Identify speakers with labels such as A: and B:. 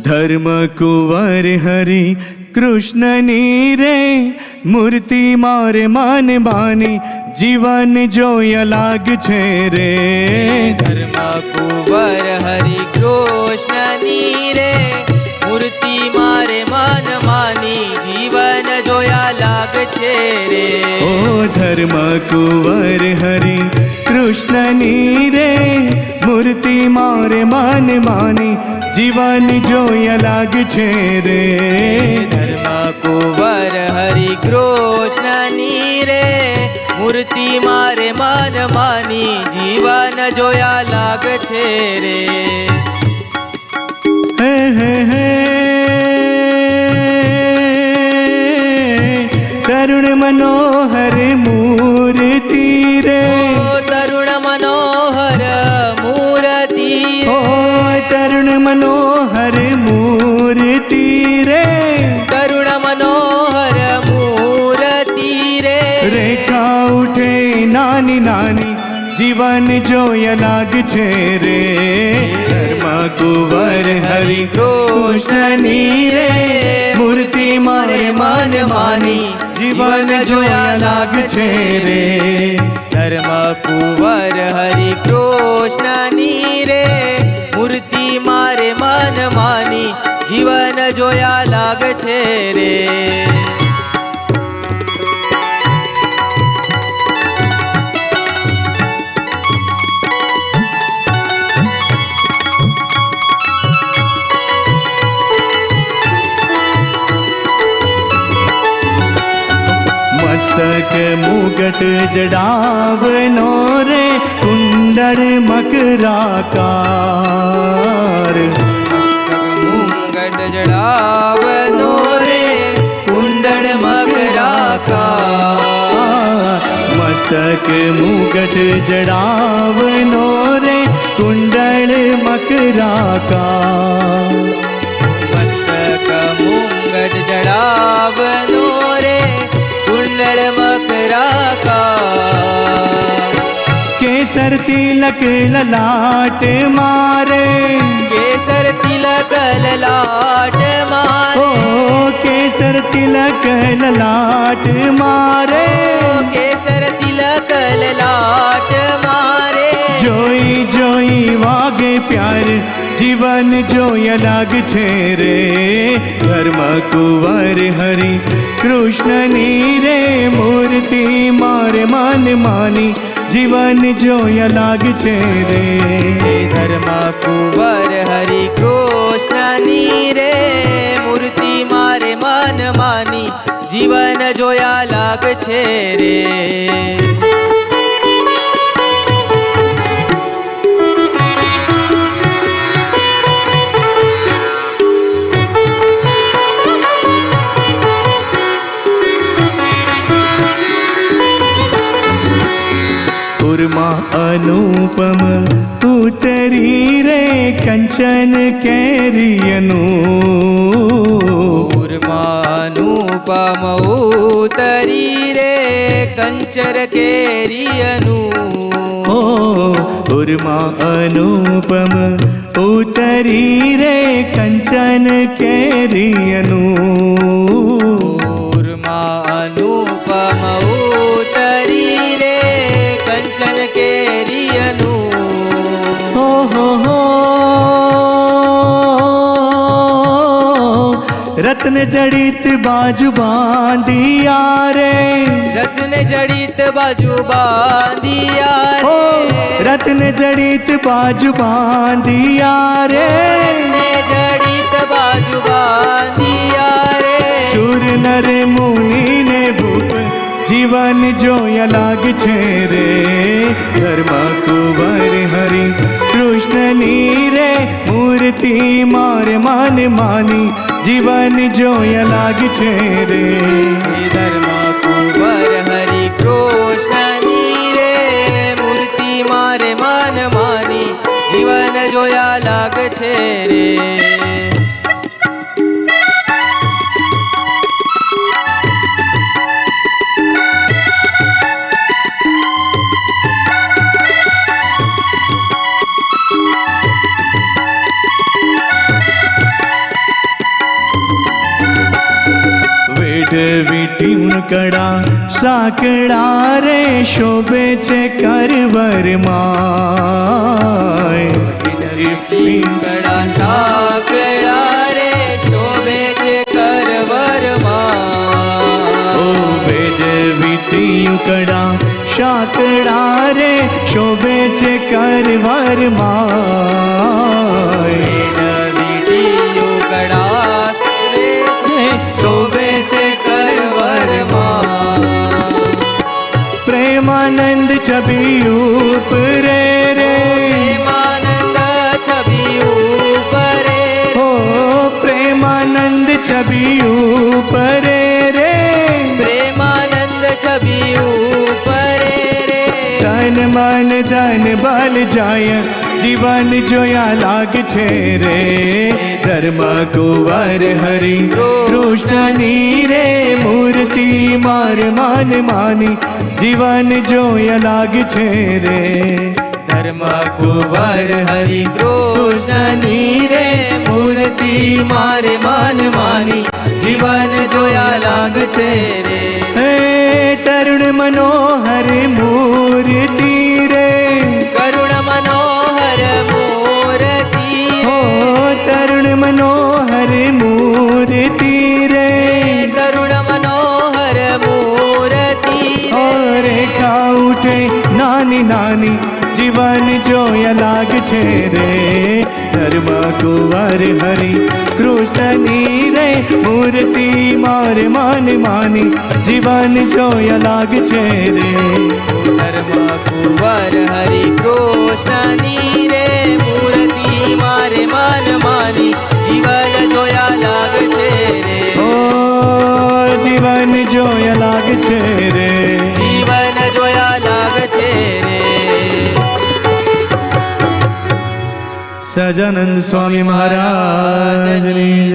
A: ધર્મ કુંવર હરિ કૃષ્ણની રે મૂર્તિ મારે માન માની જીવન જોયા લાગ છે રે.
B: ધર્મ કુંવર હરિ કૃષ્ણની રે મૂર્તિ મારે મન માની જીવન જોયા લાગ છે રે.
A: ઓ ધર્મ કુંવર હરિ કૃષ્ણની રે મૂર્તિ મારે માન માની જીવન જોયા લાગ છે રે.
B: ધર્મ કુંવર હરિ કૃષ્ણની રે મૂર્તિ મારે મન માની જીવન જોયા લાગ છે રે.
A: હે હે હે તરુણ મનોહર મૂર્તિ રે.
B: તરુણ મનોહર મૂર્તિ
A: ઓ તરુણ મનોહર મૂર્તિ રે.
B: તરુણ મનોહર મૂર્તિ રે.
A: રેખા ઉઠે નાની નાની જીવન જોયા લાગ છે રે. ધર્મ કુંવર હરિ કૃષ્ણની રે મૂર્તિ મારે મન માની જીવન જોયા લાગ છે રે.
B: ધર્મ કુંવર હરિ કૃષ્ણની રે મૂર્તિ મારે મન માની જીવન જોયા લાગ છે રે.
A: મસ્તક મુગટ જડાવનો રે કુંડળ મકરાકાર.
B: મુંગટ જડાવનો રે કુંડળ મકરાકાર.
A: મસ્તક મુગટ જડાવનો રે કુંડળ મકરાકાર.
B: મસ્તક મુંગટ જડાવનો રે કુંડળ મકરાકાર.
A: કેસર તિલક લલાટ મારે.
B: કેસર તિલક લલાટ
A: ઓ
B: મારે.
A: કેસર તિલક લલાટ મારે.
B: કેસર તિલક લલાટ મારે.
A: જોઈ જોઈ વાગે પ્યાર જીવન જોયા લાગ છે રે. ધર્મ કુંવર હરિ કૃષ્ણની રે મૂર્તિ મારે મન માની જીવન જોયા લાગ છે રે.
B: ધર્મ કુંવર હરિ કૃષ્ણની રે મૂર્તિ મારે મન માની જીવન જોયા લાગ છે રે.
A: ઉર્મા અનુપમ ઉતરી રે કંચન કેરિયનું.
B: ઉર્માનુપમ ઉતરી રે કંચર કેરિયનું.
A: ઓ ઉર્મા અનુપમ ઉતરી રે કંચન કેરિયનું.
B: ઉર્માનુપમ ઉતરી રે કંચન કેરિયનું.
A: હો હો હો રત્ન જડિત બાજુ બાંધિયા રે.
B: રત્ન જડિત બાજુ બાંધિયા
A: ઓ
B: રે.
A: રત્ન જડિત બાજુ બાંધિયા રે.
B: રત્ન જડિત બાજુ બાંધિયા રે.
A: સુર નર મુનિ ને ભૂપ જીવન જોયા લાગ છે રે. ધર્મ કુંવર હરિ કૃષ્ણની રે મૂર્તિ મારે મન માની જીવન જોયા લાગ છે રે.
B: ધર્મ કુંવર હરિ કૃષ્ણની રે મૂર્તિ મારે મન માની જીવન જોયા લાગ છે રે.
A: વેટ વીટીયું કડા સાંકડા રે શોભે છે કરવરમાં
B: કડા સાંકળા રે શોભે છે કરવરમાં
A: ઓ વેટ વીટીયું કડા સાંકડા રે શોભે છે કરવરમાં
B: શોભે છે કરવરમાં
A: પ્રેમાનંદ છબી ઉપરે રે
B: પ્રેમાનંદ છબી ઉપરે
A: ઓ પ્રેમાનંદ છબી ઉપરે રે
B: પ્રેમાનંદ છબી ઉપરે રે
A: તન મન ધન બલ જાય જીવન જોયા લાગ છે રે ધર્મ કુંવર હરિ કૃષ્ણની રે મૂર્તિ માર માન માની જીવન જોયા લાગ છે રે
B: ધર્મ કુંવર હરિ કૃષ્ણની રે મૂર્તિ મારે માન માની જીવન જોયા લાગ છે રે
A: હે તરુણ મનોહર મૂર્તિ રે
B: કરુણ મનોહર મૂર્તિ
A: હો તરુણ મનોહર મૂર્તિ રે
B: તરુણ મનોહર મૂર્તિ
A: રેખા ઉઠે નાની નાની જીવન જોયા લાગ છે રે ધર્મ કુંવર હરિ કૃષ્ણની રે મૂર્તિ માર માન માની જીવન જોયા લાગ છે રે
B: ધર્મ કુંવર હરિ કૃષ્ણની રે મૂર્તિ મારે માન માની જીવન જોયા લાગ છે રે
A: ઓ જીવન જોયા લાગ છે રે
B: જીવન જોયા લાગ છે રે
A: સહજાનંદ સ્વામી મહારાજની જય.